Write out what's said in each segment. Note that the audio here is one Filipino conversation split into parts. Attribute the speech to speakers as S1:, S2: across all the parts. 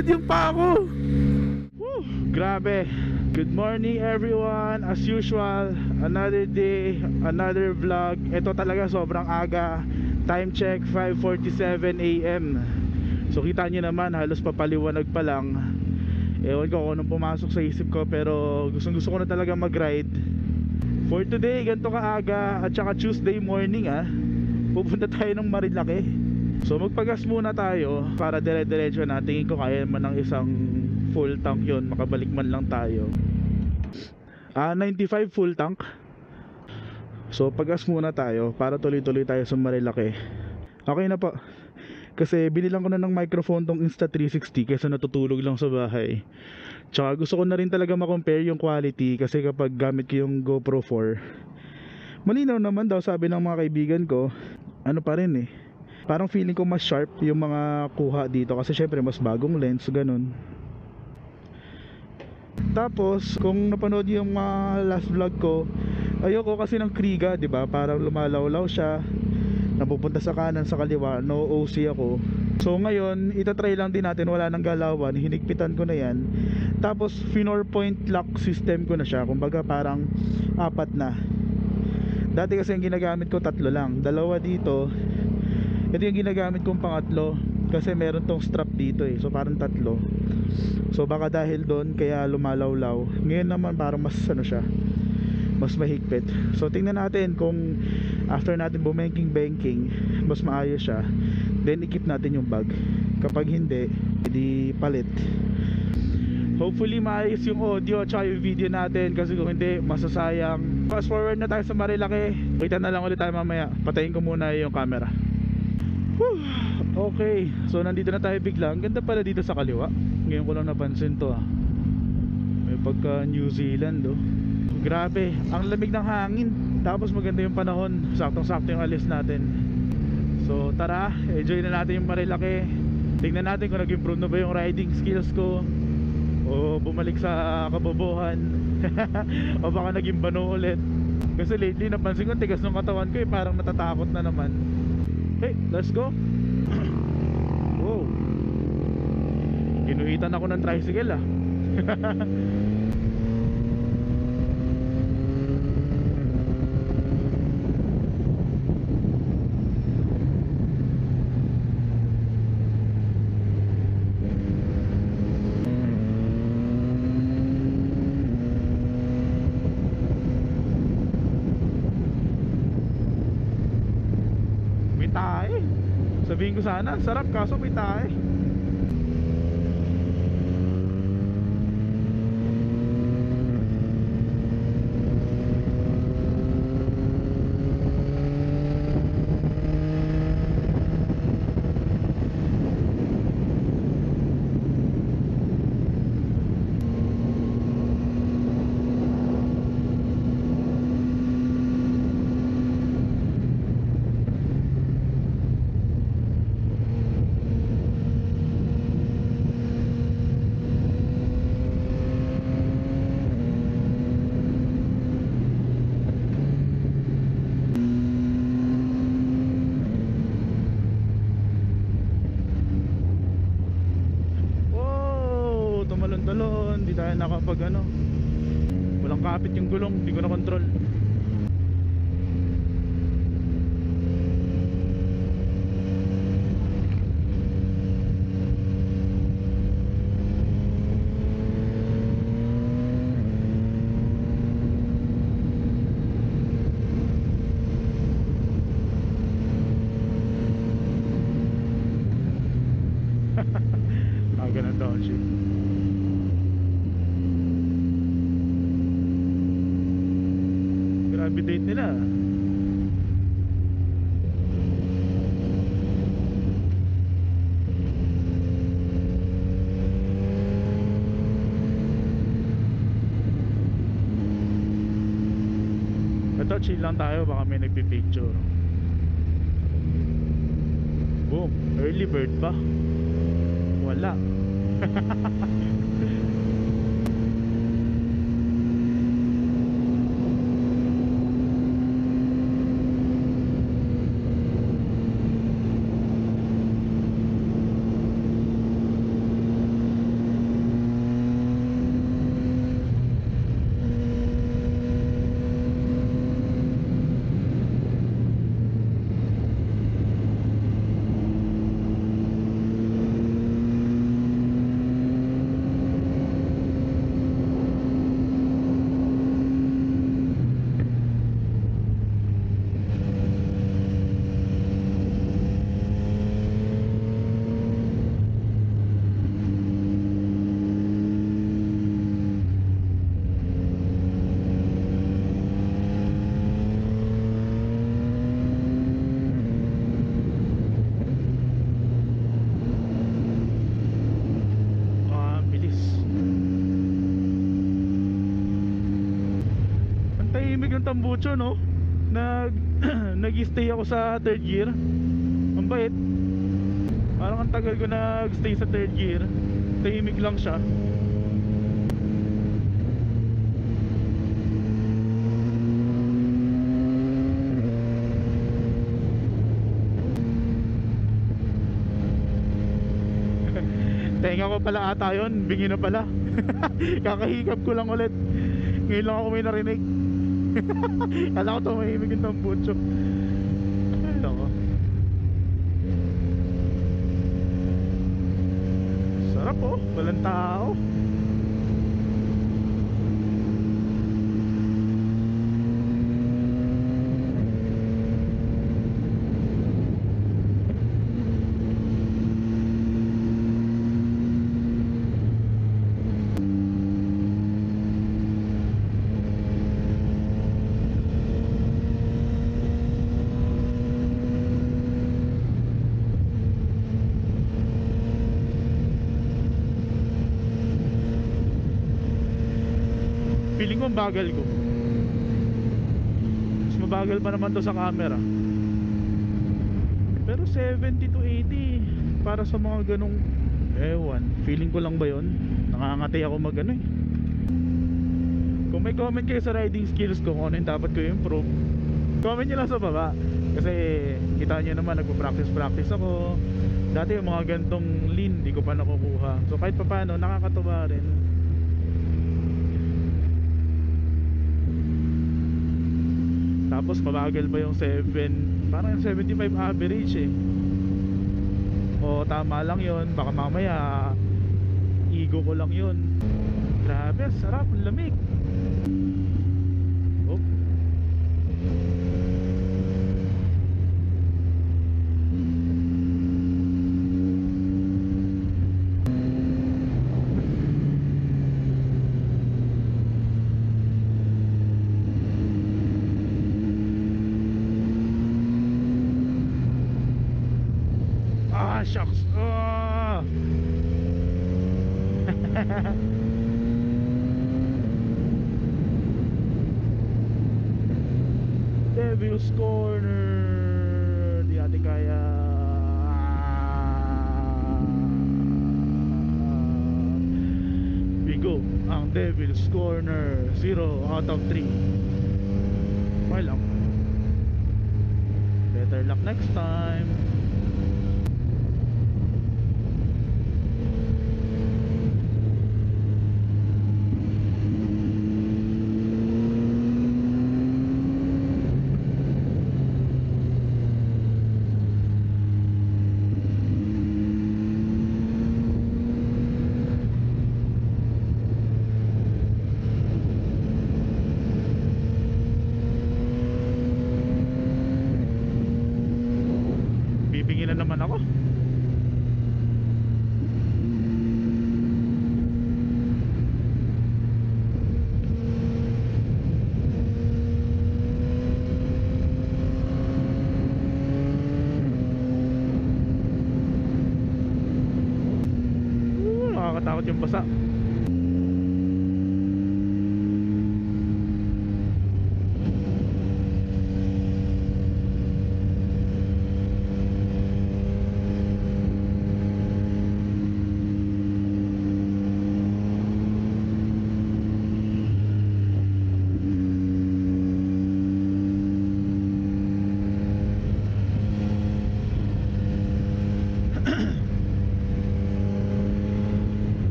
S1: agad yung paa ko. Woo, grabe. Good morning everyone. As usual, another day, another vlog. Ito talaga sobrang aga. Time check 5:47 AM. So kita nyo naman, halos papaliwanag pa lang. Ewan ko kung anong pumasok sa isip ko, pero gusto ko na talaga mag-ride. For today, ganito kaaga at saka Tuesday morning pupunta tayo ng Marilake. So magpagas muna tayo para dire-diretso na. Tingin ko kaya man ng isang full tank yon, makabalik man lang tayo. 95 full tank. So pagas muna tayo para tuloy-tuloy tayo sa Marilake. Okay na po. Kasi binilang ko na ng microphone tong Insta360 kaysa natutulog lang sa bahay. Tsaka gusto ko na rin talaga ma-compare yung quality, kasi kapag gamit ko yung GoPro 4, malinaw naman daw sabi ng mga kaibigan ko. Ano pa rin parang feeling ko mas sharp yung mga kuha dito, kasi syempre mas bagong lens, ganun. Tapos kung napanood yung mga last vlog ko, ayoko kasi ng Kriga, di ba? Parang lumalawlaw siya, napupunta sa kanan, sa kaliwa, no OC ako. So ngayon, itatry lang din natin, wala nang galawan, hinigpitan ko na yan. Tapos 4-point lock system ko na siya, kumbaga parang 4 na. Dati kasi yung ginagamit ko 3 lang, 2 dito. Ito yung ginagamit kong pangatlo, kasi meron tong strap dito so parang 3. So baka dahil doon kaya lumalawlaw. Ngayon naman parang mas siya, mas mahigpit. So tingnan natin kung after natin bumenking mas maayos siya, then ikip natin yung bag. Kapag hindi, edi palit. Hopefully maayos yung audio at yung video natin, kasi kung hindi, masasayang. Fast forward na tayo sa Marilake. Kita na lang ulit tayo mamaya. Patayin ko muna yung camera. Okay, so nandito na tayo bigla. Ang ganda pala dito sa kaliwa. Ngayon ko lang napansin to May pagka New Zealand Grabe, ang lamig ng hangin. Tapos maganda yung panahon. Saktong-sakto yung alis natin. So tara, enjoy na natin yung Marilake. Tingnan natin kung nag-improve na ba yung riding skills ko, o bumalik sa kabobohan. O baka naging bano ulit. Kasi lately napansin ko tigas ng katawan ko parang natatakot na naman. Hey, let's go. Wow, ginuhitan ako ng tricycle Sabihin ko sana, sarap, kaso may tae. Hindi tayo nakapag walang kapit yung gulong, hindi ko na control. Ganun daw siya. Grabe date nila. Ito, chill lang tayo, baka may nagpipicture. Boom, early bird ba? Wala. tambucho, no? Nag-stay ako sa third gear. Ang bait. Parang ang tagal ko nag-stay sa third gear. Tahimik lang siya. Tenga ko pala ata yun. Bingi na pala. Kakahikap ko lang ulit. Ngayon lang ako may narinig. Kala ko tumahimik yung tambucho. Ay nako. Sarap oh. Walang tao. Feeling ko ang bagal ko. Mas mabagal pa naman to sa camera. Pero 70 to 80 para sa mga ganong ewan. Feeling ko lang ba yun? Nakangati ako mag ano eh. Kung may comment kayo sa riding skills ko, kung ano yung dapat ko improve, comment nyo lang sa baba. Kasi kita nyo naman nagpa-practice ako. Dati yung mga gantong lean di ko pa nakukuha. So kahit pa paano nakakatuwa rin. Tapos mabagal pa yung 7, parang yung 75 average eh. O tama lang yun. Baka mamaya ego ko lang yun. Grabe, sarap, lamig. Oh. Ah, shucks. Oh. Devil's Corner. Di ate kaya. We go. Ang Devil's Corner. 0 out of 3. Okay lang. Better luck next time. Bibingin na naman ako. Nakakatakot yung basa.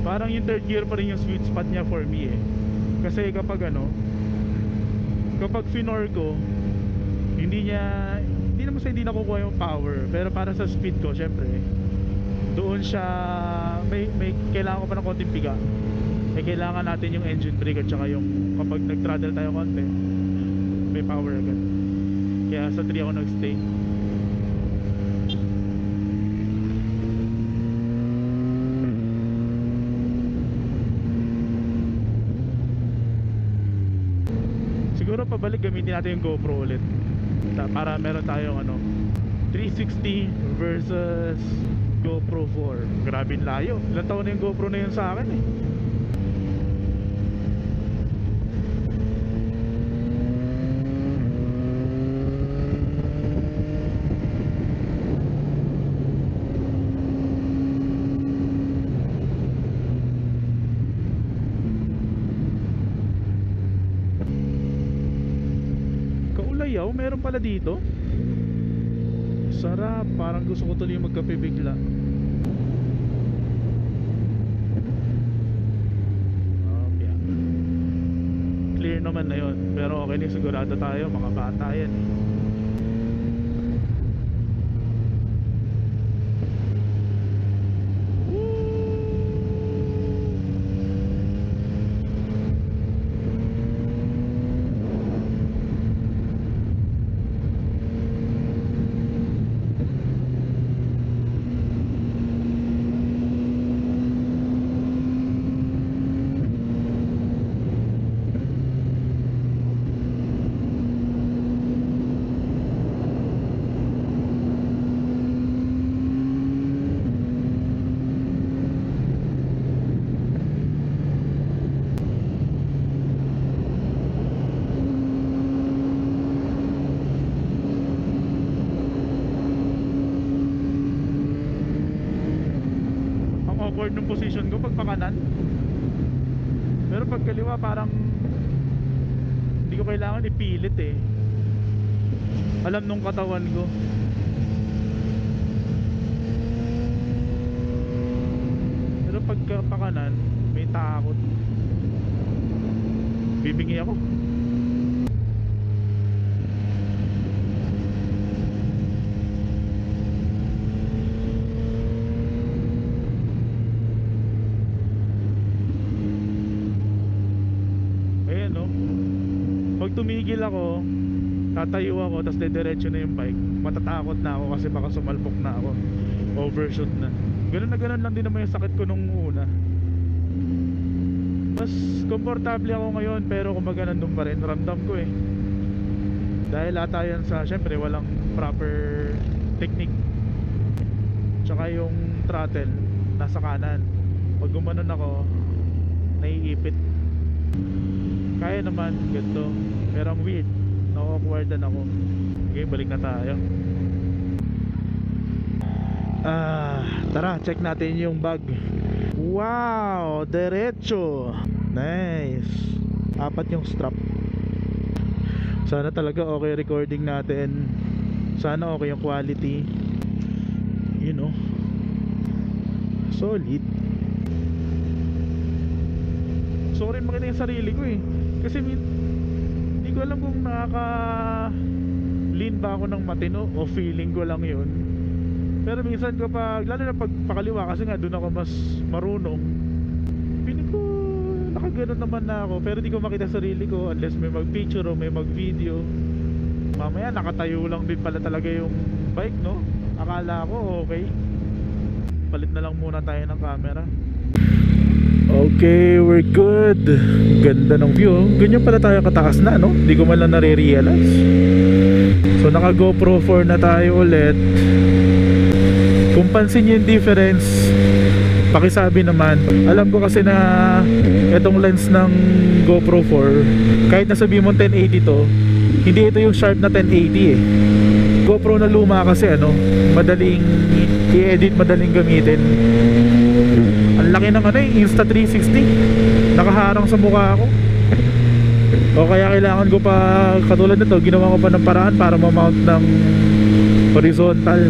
S1: Parang yung third gear pa rin yung sweet spot niya for me eh. Kasi kapag ano, kapag finor ko, hindi naman sa hindi nakukuha yung power, pero para sa speed ko syempre doon siya may kailangan ko pa ng konting biga. Kailangan natin yung engine brake at saka yung kapag nag-throttle tayo konti may power agad. Kaya sa 3 ako nag-stay. Siguro pabalik gamitin natin yung GoPro ulit para meron tayong 360 versus GoPro 4. Grabe yung layo. Ilang taon na yung GoPro na yun sa akin eh. Kaulayaw, meron pala dito. Sarap, parang gusto ko tuloy magkape bigla. Okay. Clear naman na yun. Pero okay na, sigurado tayo, mga bata yan eh. Awkward ng position ko pag pakanan. Pero pag kaliwa parang hindi ko kailangan ipilit eh. Alam nung katawan ko. Pero pag pakanan may takot. Bibingi ako. Pag tumigil ako, tatayo ako, tapos dediretso na yung bike, matatakot na ako kasi baka sumalpok na ako, overshoot na. Ganun lang din naman yung sakit ko nung una. Mas komportable ako ngayon, pero kumbaga nandun pa rin, ramdam ko eh. Dahil ata yan sa, syempre walang proper technique. Tsaka yung throttle nasa kanan. Pag gumanon ako, naiipit. Kaya naman, ganito. Pero ang weird, na-awkwardan ako. Okay, balik na tayo. Tara, check natin yung bag. Wow, derecho. Nice. 4 yung strap. Sana talaga okay recording natin. Sana okay yung quality. You know, solid. Sorry makita yung sarili ko eh. Kasi hindi ko alam kung nakaka-lean ba ako ng matino o feeling ko lang yun. Pero minsan kapag, lalo na pag pakaliwa, kasi nga doon ako mas marunong, feeling ko nakaganon naman na ako. Pero di ko makita sarili ko unless may mag-picture o may mag-video. Mamaya nakatayo lang din pala talaga yung bike, no? Akala ko okay. Palit na lang muna tayo ng camera. Okay, we're good. Ganda ng view. Ganyan pala tayo kataas na, no? Hindi ko man lang nare-realize. So naka GoPro 4 na tayo ulit. Kung pansin nyo yung difference, pakisabi naman. Alam ko kasi na itong lens ng GoPro 4, kahit nasabi mo 1080 to, hindi ito yung sharp na 1080 eh. GoPro na luma kasi madaling i-edit, madaling gamitin. Ang laki ng Insta360 nakaharang sa mukha ko. O kaya kailangan ko pa, katulad nito, ginawa ko pa ng paraan para ma-mount ng horizontal.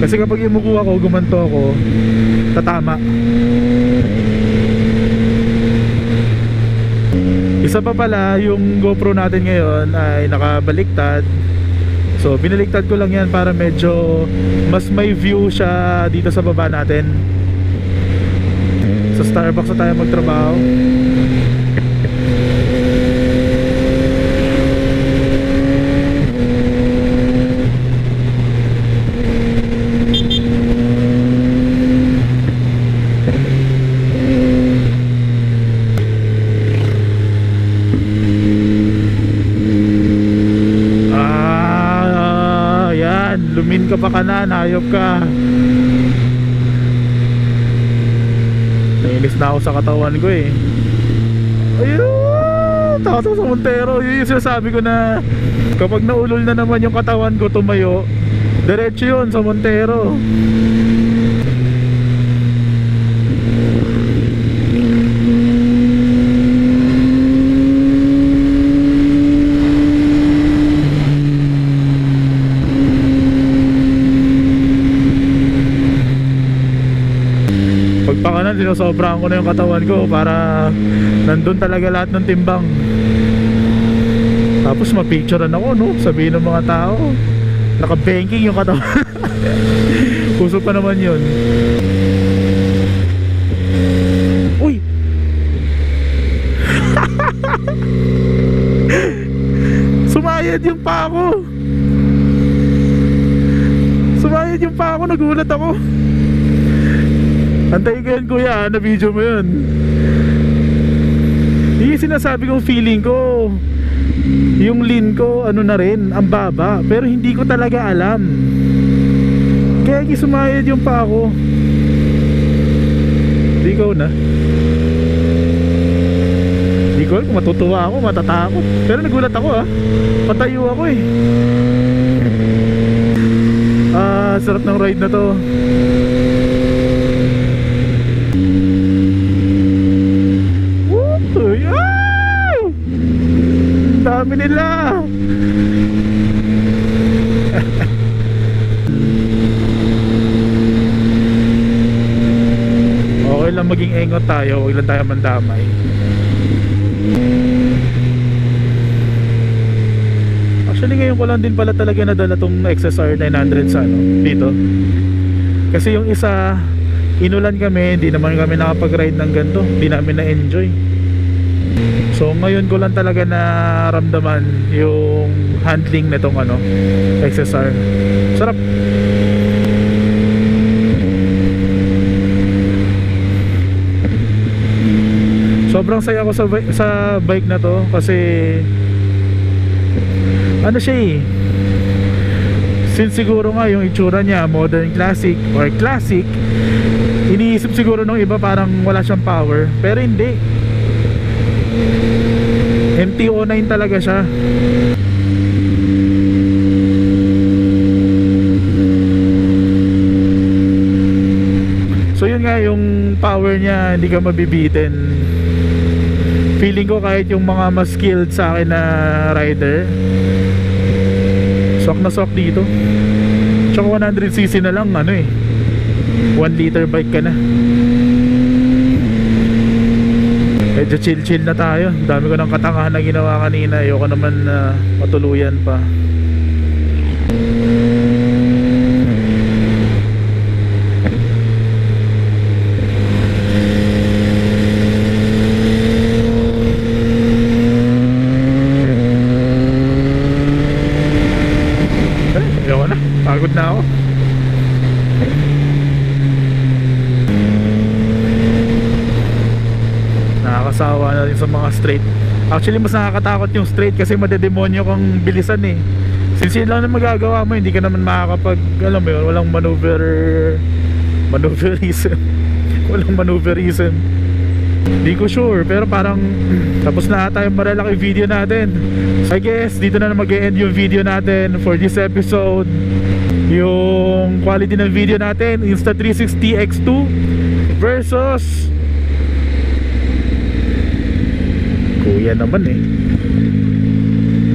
S1: Kasi kapag imuko ako, gumanto ako, tatama. Isa pa pala, yung GoPro natin ngayon ay nakabaliktad. So binaliktad ko lang yan para medyo mas may view siya dito sa baba natin. Sa Starbucks na tayo magtrabaho. ka pa kanan, hayop ka. Nainis na ako sa katawan ko eh. Ayun, takot sa Montero. Yun yung sinasabi ko na kapag naulol na naman yung katawan ko tumayo, diretso yun sa Montero. Pagpakanan, sinosobrahan ko na yung katawan ko para nandun talaga lahat ng timbang. Tapos mapicturean ako, no? Sabihin ng mga tao, naka-banking yung katawan. Puso pa naman yun. Uy! Sumayad yung pa ako. Sumayad yung pa ako, nagulat ako. Antayin ko yan kuya, na video mo yun. Yung sinasabi kong feeling ko, yung lean ko ano na rin, ang baba. Pero hindi ko talaga alam. Kaya sumayad yung pa ako. Hindi ko na. Hindi ko alam kung matutuwa ako, matatakot. Pero nagulat ako ah. Patayo ako eh. Sarap ng ride na to. Dami nila. Okay lang maging engot tayo, huwag lang tayo mandamay. Actually ngayon ko lang din pala talaga nadala tong XSR 900 sa ano, dito. Kasi yung isa inulan kami, hindi naman kami nakapag-ride ng ganito, hindi namin na-enjoy. So ngayon ko lang talaga naramdaman yung handling nitong ano, XSR. Sarap. Sobrang saya ko sa bike na to kasi ano siya eh, since siguro nga yung itsura niya modern classic or classic, iniisip siguro ng iba parang wala siyang power, pero hindi. MT-09 talaga siya. So yun nga, yung power niya hindi ka mabibitin. Feeling ko kahit yung mga mas skilled sa akin na rider, swak na swak dito. Tsaka 100cc na lang, ano eh, 1 liter bike ka na. Medyo chill na tayo. Dami ko ng katangahan na ginawa kanina. Ayoko naman matuluyan pa. Ayoko na, pagod na ako. Nakakasawa na rin sa mga straight. Actually mas nakakatakot yung straight kasi madedemonyo kang bilisan eh. Since yun lang na magagawa mo, hindi ka naman makakapag, alam mo yun, walang maneuverism. Walang maneuverism. Hindi ko sure, pero parang tapos na ata yung malalaki video natin. So I guess dito na mag-e-end yung video natin for this episode. Yung quality ng video natin, Insta360 X2 versus kuya naman eh,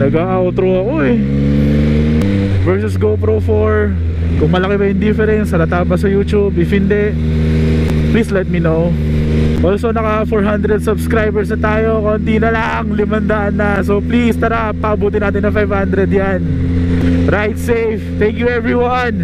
S1: nag-outro ako eh, versus GoPro 4. Kung malaki ba yung difference, halata ba sa YouTube? If hindi, please let me know. Also naka 400 subscribers na tayo, konti na lang, 500 na. So please tara, pabuti natin na 500 yan. Ride safe. Thank you everyone.